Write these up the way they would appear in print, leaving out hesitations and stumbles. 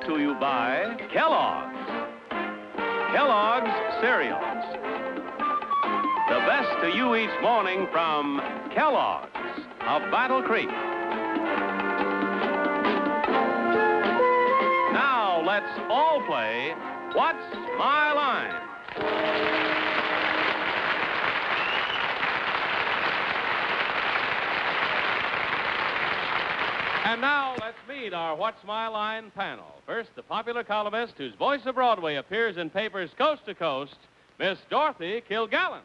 brought to you by Kellogg's. Kellogg's Cereals. The best to you each morning from Kellogg's of Battle Creek. Now let's all play What's My Line? And now let's meet our What's My Line panel. First, the popular columnist whose voice of Broadway appears in papers coast to coast, Miss Dorothy Kilgallen.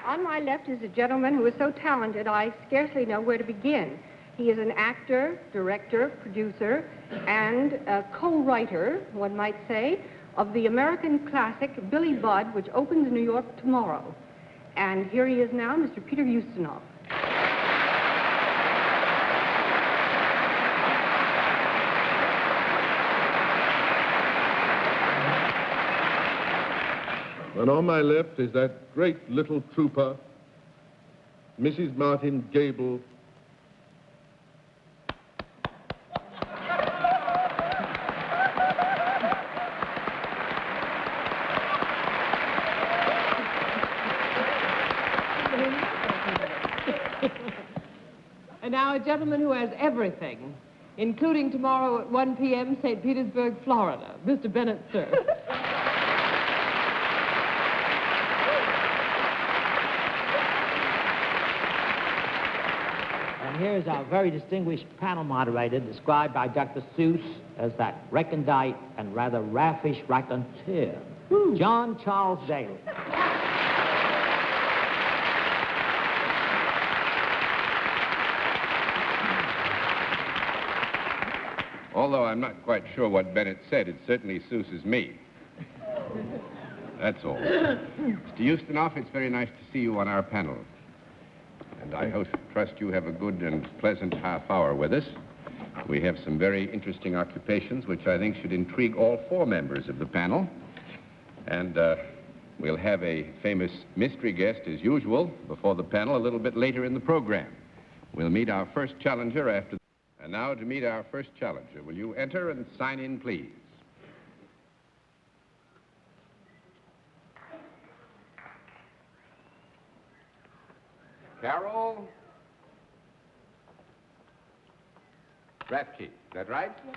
On my left is a gentleman who is so talented I scarcely know where to begin. He is an actor, director, producer, and a co-writer, one might say, of the American classic Billy Budd, which opens in New York tomorrow. And here he is now, Mr. Peter Ustinov. And on my left is that great little trooper, Mrs. Martin Gable. And now a gentleman who has everything, including tomorrow at 1 p.m., St. Petersburg, Florida, Mr. Bennett, sir. And here's our very distinguished panel moderator, described by Dr. Seuss as that recondite and rather raffish raconteur, John Charles Daly. Although I'm not quite sure what Bennett said, it certainly Seuss's me. That's all. Mr. Ustinov, it's very nice to see you on our panel. And I trust you have a good and pleasant half hour with us. We have some very interesting occupations which I think should intrigue all four members of the panel. And we'll have a famous mystery guest, as usual, before the panel a little bit later in the program. We'll meet our first challenger after... And now to meet our first challenger. Will you enter and sign in, please? Carol Rathke, is that right? Yes.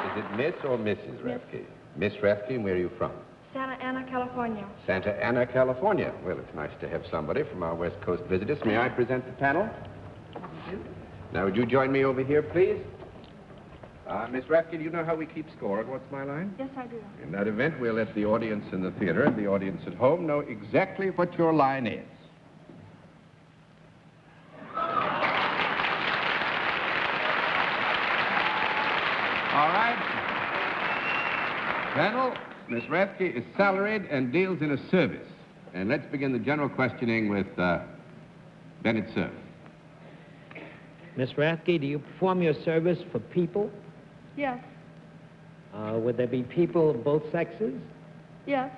Is it Miss or Mrs. Rathke? Miss Rathke, and where are you from? Santa Ana, California. Santa Ana, California. Well, it's nice to have somebody from our West Coast visit us. May I present the panel? Now, would you join me over here, please? Miss Rathke, do you know how we keep score at What's My Line? Yes, I do. In that event, we'll let the audience in the theater and the audience at home know exactly what your line is. All right. Panel, Miss Rathke is salaried and deals in a service. And let's begin the general questioning with Bennett, Cerf. Miss Rathke, do you perform your service for people? Yes. Would there be people of both sexes? Yes.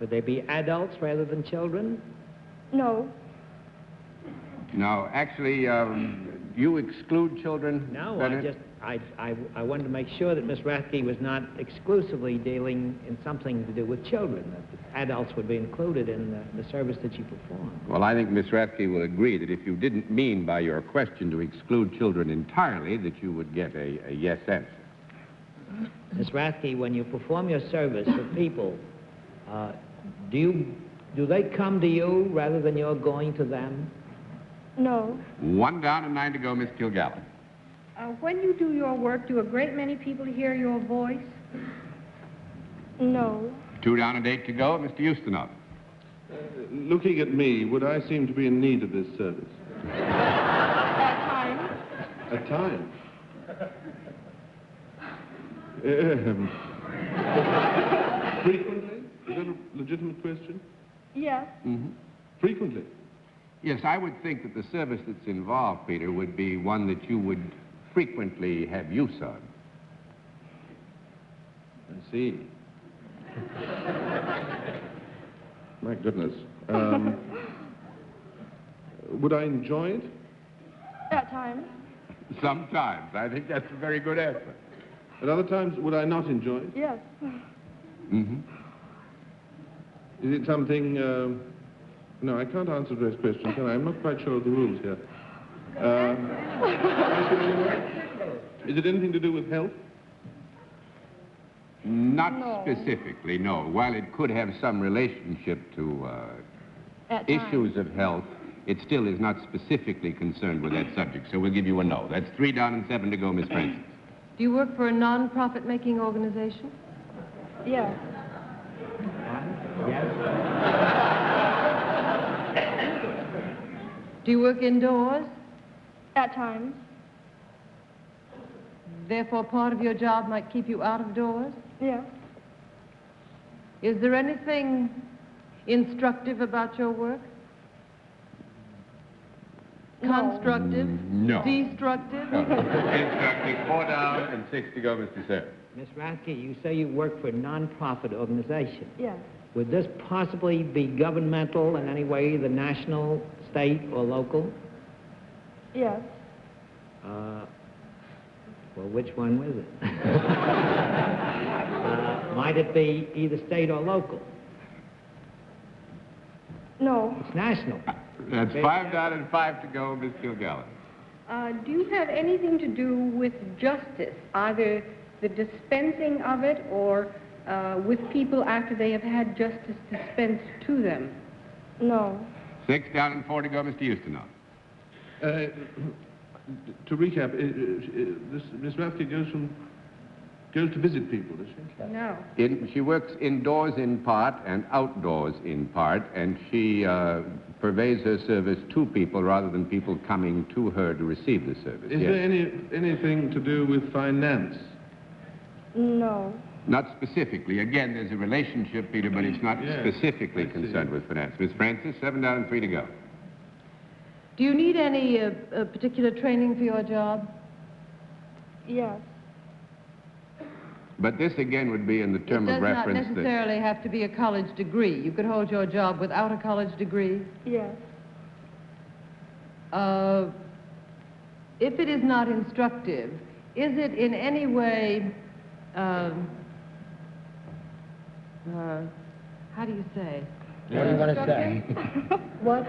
Would they be adults rather than children? No. No, actually, you exclude children, No, Bennett? I wanted to make sure that Miss Rathke was not exclusively dealing in something to do with children, that adults would be included in the service that you perform. Well, I think Miss Rathke will agree that if you didn't mean by your question to exclude children entirely, that you would get a yes answer. Miss Rathke, when you perform your service for people, do they come to you rather than you're going to them? No. 1 down and 9 to go, Miss Kilgallen. When you do your work, do a great many people hear your voice? No. 2 down and 8 to go, Mr. Ustinov. Looking at me, would I seem to be in need of this service? At times. At times? Frequently? Is that a legitimate question? Yes. Mm-hmm. Frequently? Yes, I would think that the service that's involved, Peter, would be one that you would frequently have use of. see. My goodness. Would I enjoy it? At times. Sometimes. I think that's a very good answer. At other times, would I not enjoy it? Yes. Mm-hmm. Is it something... No, I can't answer those questions, can I? I'm not quite sure of the rules here. Is it anything to do with health? Not No. specifically, no. While it could have some relationship to At times. issues of health, it still is not specifically concerned with that subject. So we'll give you a no. That's 3 down and 7 to go, Miss Francis. Do you work for a non-profit-making organization? Yes. Yes. Do you work indoors? At times. Therefore, part of your job might keep you out of doors? Yes. Is there anything instructive about your work? No. Constructive? No. Destructive? Instructing 4 down and 6 to go, Mr. Cerf. Miss Rathke, you say you work for a non-profit organization. Yes. Would this possibly be governmental in any way, the national, state, or local? Yes. Well, which one was it? Might it be either state or local? No. It's national. That's 5 down and 5 to go, Miss Kilgallen. Do you have anything to do with justice, either the dispensing of it or with people after they have had justice dispensed to them? No. 6 down and 4 to go, Mr. Ustinov. To recap, this Miss Rathke goes to visit people, does she? No. She works indoors in part and outdoors in part, and she purveys her service to people rather than people coming to her to receive the service. Is Yes. there anything to do with finance? No. Not specifically. Again, there's a relationship, Peter, but it's not Yes, specifically I see. concerned with finance. Miss Francis, 7 down and 3 to go. Do you need any particular training for your job? Yes. But this, again, would be in the term It of does not reference that... necessarily have to be a college degree. You could hold your job without a college degree. Yes. If it is not instructive, is it in any way, how do you say? What do you want to say? What?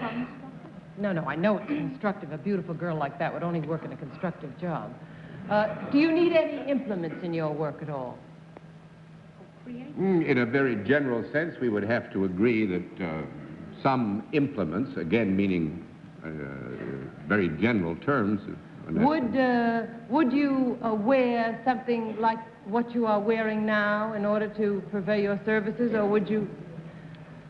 No, I know it's instructive. A beautiful girl like that would only work in a constructive job. Do you need any implements in your work at all? In a very general sense, we would have to agree that some implements, again meaning very general terms... Would you wear something like what you are wearing now in order to purvey your services, or would you...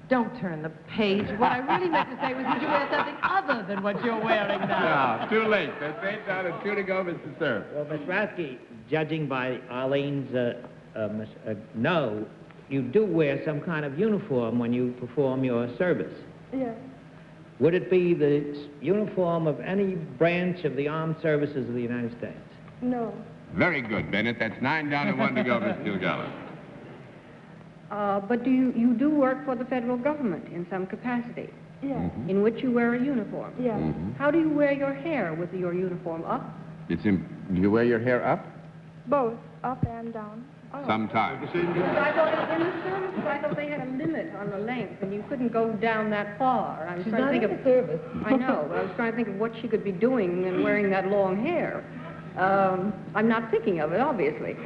Don't turn the page. What I really meant to say was, would you wear something other than what you're wearing now? No, too late. That's 8 down and 2 to go, Mr. Cerf. Well, Miss Rathke, judging by Arlene's no, you do wear some kind of uniform when you perform your service. Yes. Would it be the uniform of any branch of the armed services of the United States? No. Very good, Bennett. That's 9 down and 1 to go, Miss Kilgallen. But you do work for the federal government in some capacity, Yes. in which you wear a uniform. Yes. How do you wear your hair with your uniform up? Do you wear your hair up? Both. Up and down. Sometimes. Because I thought in the services, I thought they had a limit on the length, and you couldn't go down that far. I was trying to think of service. I know, but I was trying to think of what she could be doing and wearing that long hair. I'm not thinking of it, obviously.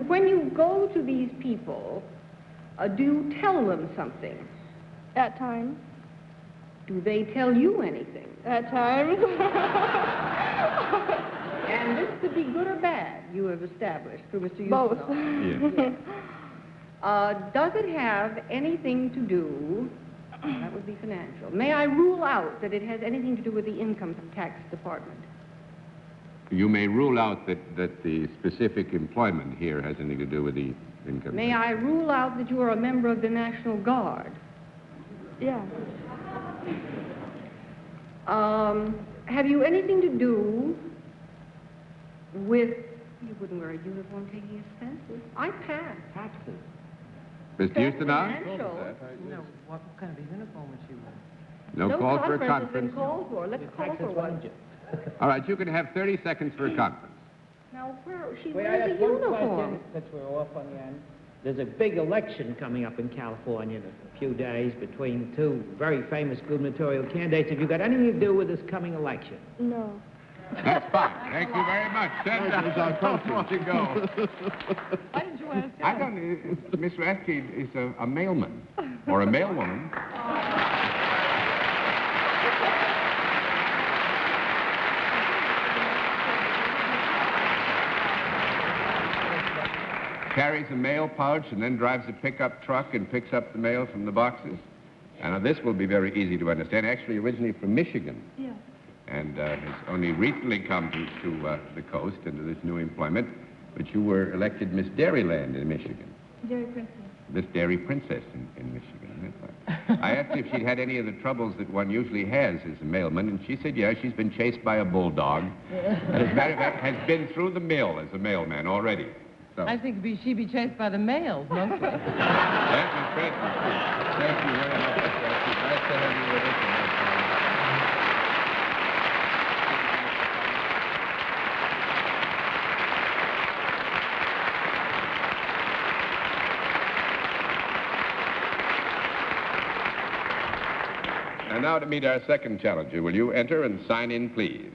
When you go to these people, do you tell them something? At times. Do they tell you anything? At times. And this could be good or bad, you have established through Mr. Both. Ustinov. Does it have anything to do, that would be financial, may I rule out that it has anything to do with the income tax department? You may rule out that the specific employment here has anything to do with the income. May I rule out that you are a member of the National Guard? Yes. Have you anything to do with You wouldn't wear a uniform taking expenses. I pass. Taxes. Mr. Ustinov? Financial. No, what kind of a uniform would she wear? No call for a conference has been conference. called for. Let's call for one. All right, you can have 30 seconds for a conference. Now, she Wait, I wears a have one uniform. question, since we're off on the end. There's a big election coming up in California in a few days between two very famous gubernatorial candidates. Have you got anything to do with this coming election? No. That's fine. Thank you very much. Send don't want to go. Why did you ask I don't know. Miss Rathke is a mailman or a mailwoman. Carries a mail pouch and then drives a pickup truck and picks up the mail from the boxes. And now this will be very easy to understand. Actually, originally from Michigan. Yes. And has only recently come to the coast into this new employment. But you were elected Miss Dairyland in Michigan. Dairy Princess. Miss Dairy Princess in Michigan. That's right. I asked her if she'd had any of the troubles that one usually has as a mailman, and she said, yeah, she's been chased by a bulldog. And as a matter of fact, has been through the mill as a mailman already. So. I think she'd be chased by the males, mostly. Thank you, Francis. Thank you very much. Nice to have you with us. And now to meet our second challenger. Will you enter and sign in, please?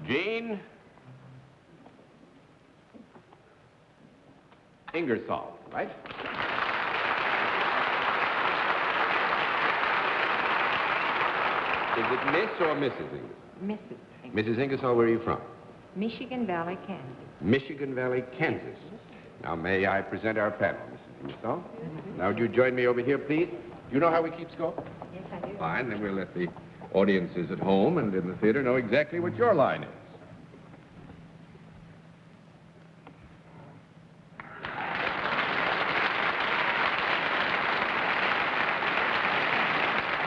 Jean Ingersoll, right? Is it Miss or Mrs. Ingersoll? Mrs. Mrs. Ingersoll, where are you from? Michigan Valley, Kansas. Michigan Valley, Kansas. Now, may I present our panel, Mrs. Ingersoll? Now, would you join me over here, please? Do you know how we keep score? Yes, I do. Fine, then we'll let the audiences at home and in the theater know exactly what your line is.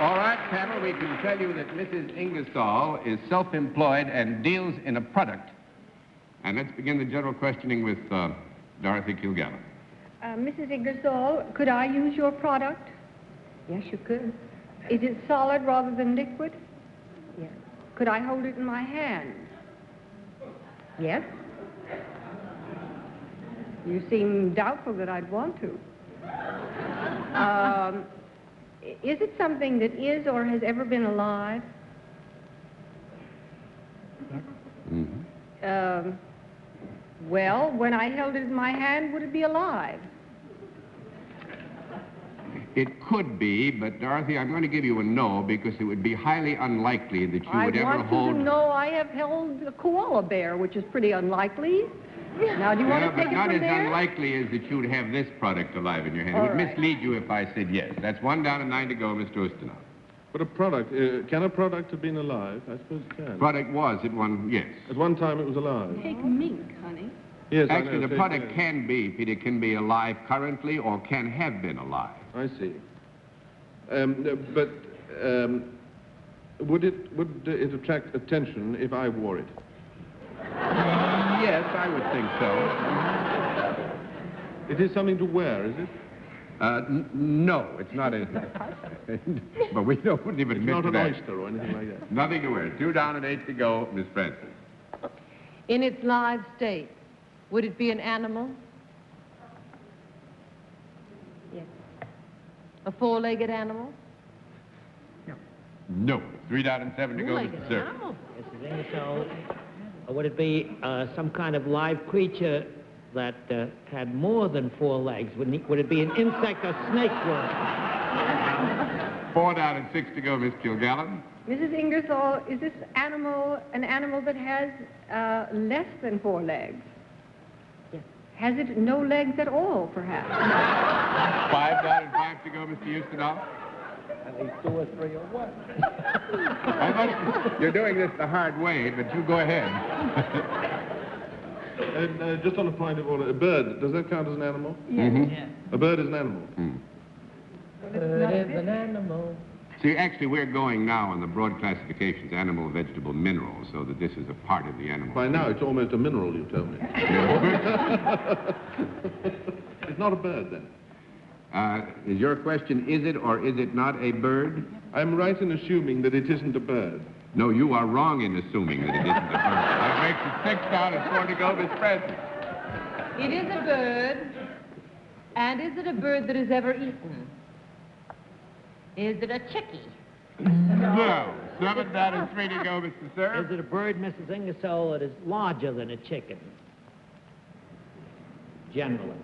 All right, panel, we can tell you that Mrs. Ingersoll is self-employed and deals in a product. And let's begin the general questioning with Dorothy Kilgallen. Mrs. Ingersoll, could I use your product? Yes, you could. Is it solid rather than liquid? Yes. Could I hold it in my hand? Yes? You seem doubtful that I'd want to. Is it something that is or has ever been alive? Mm-hmm. Well, when I held it in my hand, would it be alive? It could be, but Dorothy, I'm going to give you a no because it would be highly unlikely that you would ever I want hold... you to know I have held a koala bear, which is pretty unlikely. Now, do you want to take it but not from as there? unlikely as that you'd have this product alive in your hand. It All would right. mislead you if I said yes. That's 1 down and 9 to go, Mr. Ustinov. But a product, can a product have been alive? I suppose it can. Product was at one, yes. At one time it was alive. Take mink, honey. Yes, I Actually, know, the product can be, Peter, can be alive currently or can have been alive. I see. Would it attract attention if I wore it? Yes, I would think so. It is something to wear, is it? No, it's not a... but we wouldn't even It's admit not to an that. oyster or anything like that. Nothing to wear. 2 down and 8 to go, Miss Francis. In its live state, would it be an animal? Yes. A four-legged animal? No. 3 down and 7 to go, Four-legged Mr. Cerf. animal? Mrs. Ingersoll, would it be some kind of live creature that had more than 4 legs? Would it be an insect or snake worm? 4 down and 6 to go, Miss Kilgallen. Mrs. Ingersoll, is this animal an animal that has less than 4 legs? Yes. Has it no legs at all, perhaps? 5 down and 5 to go, Mr. Ustinov. At least 2 or 3 or what? You're doing this the hard way, but you go ahead. Just on a point of order, a bird, does that count as an animal? Mm-hmm. Yes. A bird is an animal. Mm. Bird is an animal. See, actually, we're going now on the broad classifications, animal, vegetable, mineral, so that this is a part of the animal. By now, it's almost a mineral, you tell me. It's not a bird, then. Is your question, is it or is it not a bird? I'm right in assuming that it isn't a bird. No, you are wrong in assuming that it isn't a bird. That makes it 6 down and 4 to go, Miss Preston. It is a bird. And is it a bird that is ever eaten? Is it a chickie? No. 7 down and 3 to go, Mr. Cerf. Is it a bird, Mrs. Ingersoll, that is larger than a chicken? Generally.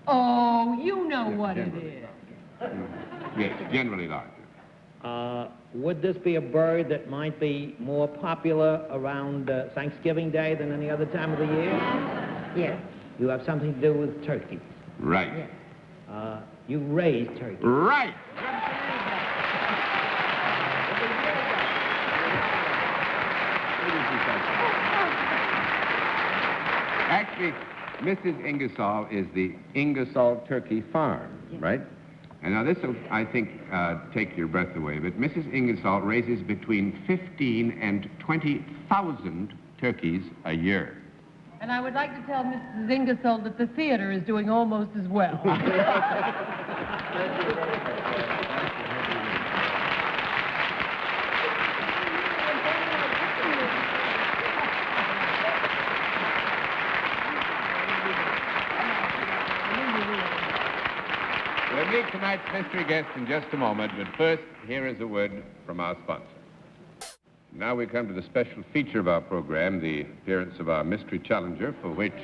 Oh, you know what it is. Yes, generally larger. Would this be a bird that might be more popular around Thanksgiving Day than any other time of the year? Yes. You have something to do with turkey. Right. Yes. You raise turkey. Right. Actually, Mrs. Ingersoll is the Ingersoll Turkey Farm, right? And now this will, I think, take your breath away, but Mrs. Ingersoll raises between 15 and 20,000 turkeys a year. And I would like to tell Mrs. Ingersoll that the theater is doing almost as well. We'll meet tonight's mystery guest in just a moment, but first, here is a word from our sponsor. Now we come to the special feature of our program, the appearance of our mystery challenger, for which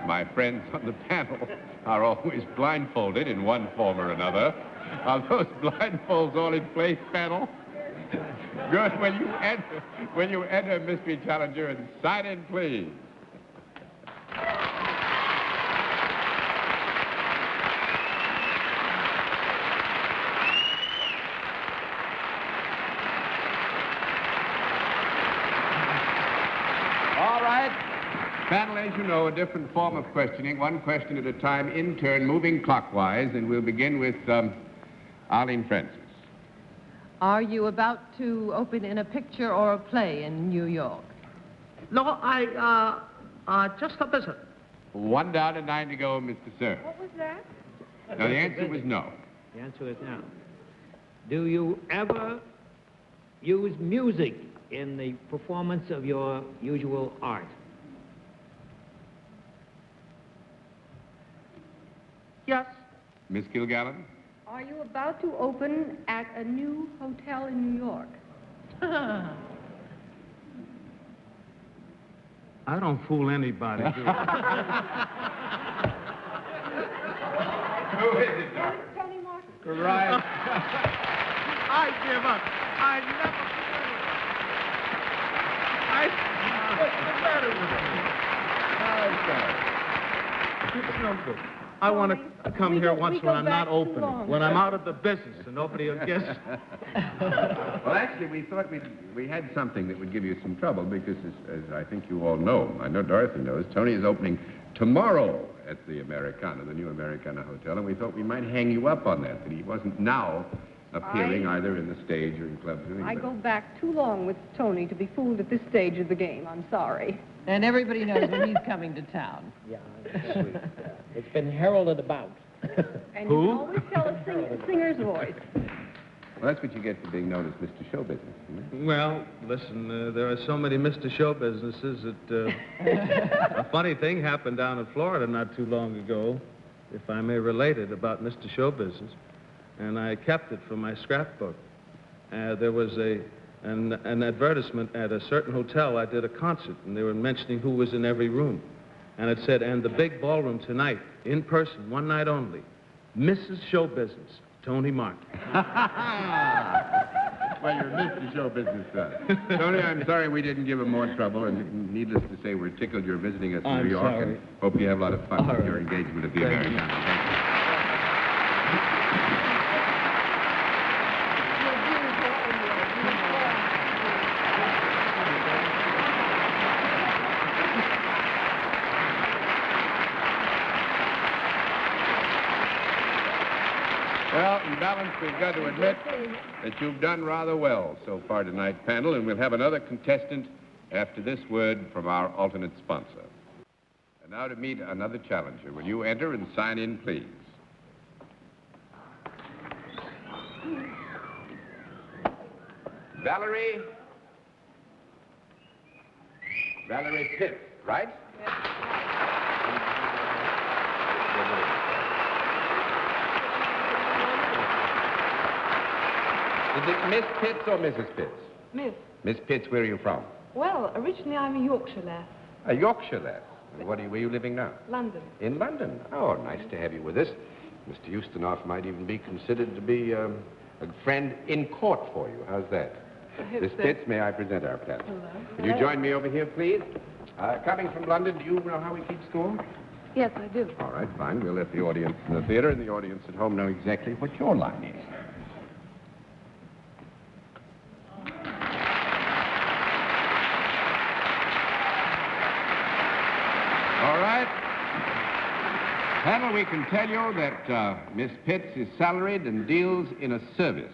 my friends on the panel are always blindfolded in one form or another. Are those blindfolds all in place, panel? Good. When you enter mystery challenger, and sign in, please. Panel, as you know, a different form of questioning, one question at a time, in turn, moving clockwise, and we'll begin with Arlene Francis. Are you about to open in a picture or a play in New York? No, just a visit. 1 down and 9 to go, Mr. Cerf. What was that? Now, the answer was no. The answer is no. Do you ever use music in the performance of your usual art? Yes. Miss Kilgallen? Are you about to open at a new hotel in New York? I don't fool anybody, do I? Who is it, Doc? Tony Martin. Right. I give up. I never... What's the matter with me? It's no good. I want to come here once when I'm not open, when I'm out of the business and nobody will guess. Well, actually, we thought we had something that would give you some trouble because, as I think you all know, I know Dorothy knows, Tony is opening tomorrow at the Americana, the new Americana Hotel, and we thought we might hang you up on that he wasn't now appearing either in the stage or in clubs or anything. I go back too long with Tony to be fooled at this stage of the game. I'm sorry. And everybody knows when he's coming to town. Yeah, it's been heralded about. And you can always tell a singer's voice. Well, that's what you get for being known as Mr. Show Business, isn't it? Well, listen, there are so many Mr. Show businesses that a funny thing happened down in Florida not too long ago, if I may relate it, about Mr. Show Business, and I kept it for my scrapbook. There was an advertisement at a certain hotel. I did a concert, and they were mentioning who was in every room. And it said, and the big ballroom tonight, in person, one night only, Mrs. Show Business, Tony Martin. Well, you're Mr. Show Business, son. Tony, I'm sorry we didn't give him more trouble, and needless to say, we're tickled you're visiting us in New York, sorry. and hope you have a lot of fun with right. your engagement at the Americana. Thank you. Well, in balance, we've got to admit that you've done rather well so far tonight, panel, and we'll have another contestant after this word from our alternate sponsor. And now to meet another challenger. Will you enter and sign in, please? Valerie Pitts, right? Is it Miss Pitts or Mrs. Pitts? Miss. Miss Pitts, where are you from? Well, originally I'm a Yorkshire lass. A Yorkshire lass. And where are you living now? London. In London. Oh, nice to have you with us. Mr. Ustinov might even be considered to be a friend in court for you. How's that? Miss Pitts, may I present our panel? Hello. Will you join me over here, please? Coming from London, do you know how we keep score? Yes, I do. All right, fine. We'll let the audience in the theater and the audience at home know exactly what your line is. All right. Panel, we can tell you that Miss Pitts is salaried and deals in a service.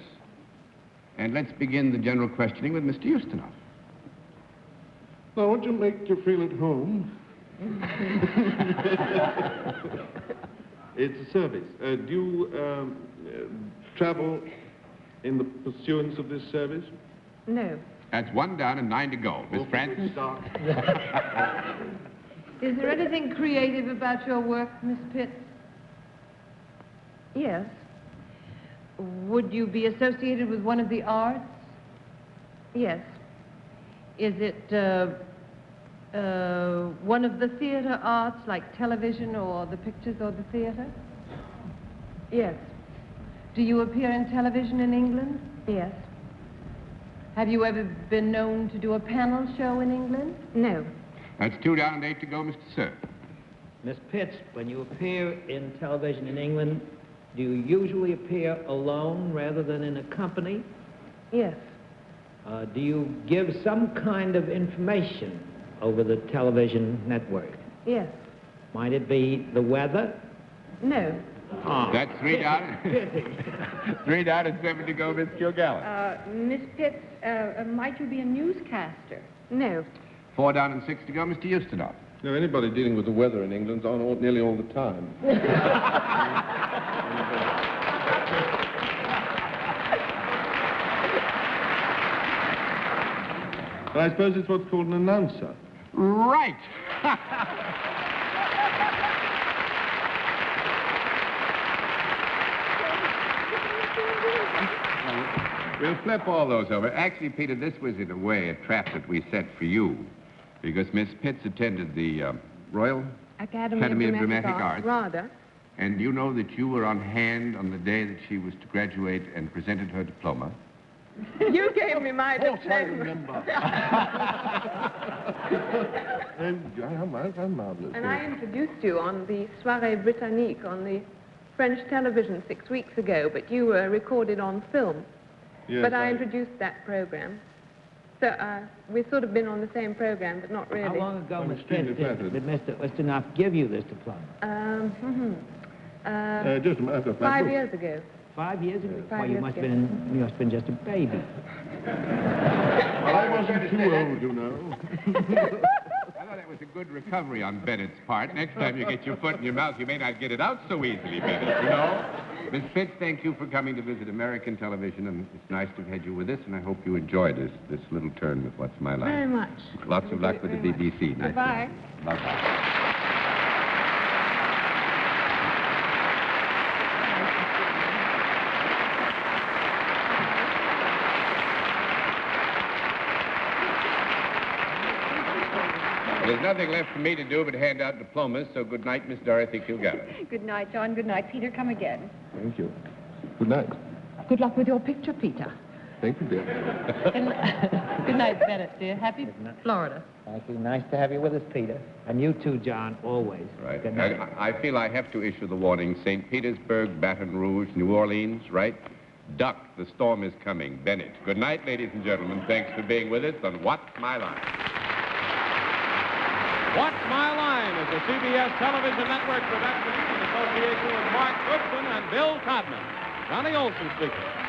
And let's begin the general questioning with Mr. Ustinov. Now, I want to make you feel at home. It's a service. Do you travel in the pursuance of this service? No. That's 1 down and 9 to go. Miss Francis? Is there anything creative about your work, Miss Pitts? Yes. Would you be associated with one of the arts? Yes. Is it one of the theater arts, like television or the pictures or the theater? Yes. Do you appear in television in England? Yes. Have you ever been known to do a panel show in England? No. That's 2 down and 8 to go, Mr. Cerf. Miss Pitts, when you appear in television in England, do you usually appear alone rather than in a company? Yes. Do you give some kind of information over the television network? Yes. Might it be the weather? No. Oh, That's 3 down. 3 down and 7 to go, Miss Kilgallen. Miss Pitts, might you be a newscaster? No. 4 down and 6 to go, Mr. Ustinov. Now, anybody dealing with the weather in England's on nearly all the time. But I suppose it's what's called an announcer. Right. We'll flip all those over. Actually, Peter, this was in a way a trap that we set for you, because Miss Pitts attended the Royal Academy of Dramatic Arts. Rather. And you know that you were on hand on the day that she was to graduate and presented her diploma. You gave me my I diploma. remember. How marvelous. And I introduced you on the Soirée Britannique on the French television 6 weeks ago, but you were recorded on film. Yes, But I introduced that program. So we've sort of been on the same program, but not really. How long ago, I'm Miss extremely Pitts, flattered. did Mr. Ustinov give you this diploma? Just a matter of 5 years ago. 5 years ago? Five Well, you years must ago. have been just a baby. Well, I wasn't too old, you know. I thought that was a good recovery on Bennett's part. Next time you get your foot in your mouth, you may not get it out so easily, Bennett, you know? Miss Pitts, thank you for coming to visit American television, and it's nice to have had you with us, and I hope you enjoyed this little turn with What's My Line. Very much. Lots of luck with the BBC. Nice Goodbye. Bye-bye. There's nothing left for me to do but hand out diplomas, so good night, Miss Dorothy Kilgallen. Good night, John. Good night, Peter. Come again. Thank you. Good night. Good luck with your picture, Peter. Thank you, dear. Good night, Bennett, dear. Happy Florida. Thank you. Nice to have you with us, Peter. And you too, John, always. Right. Good night. I feel I have to issue the warning. St. Petersburg, Baton Rouge, New Orleans, right? Duck, the storm is coming. Bennett. Good night, ladies and gentlemen. Thanks for being with us on What's My Line. What's My Line is a CBS television network production in association with Mark Goodson and Bill Codman. Johnny Olson speaking.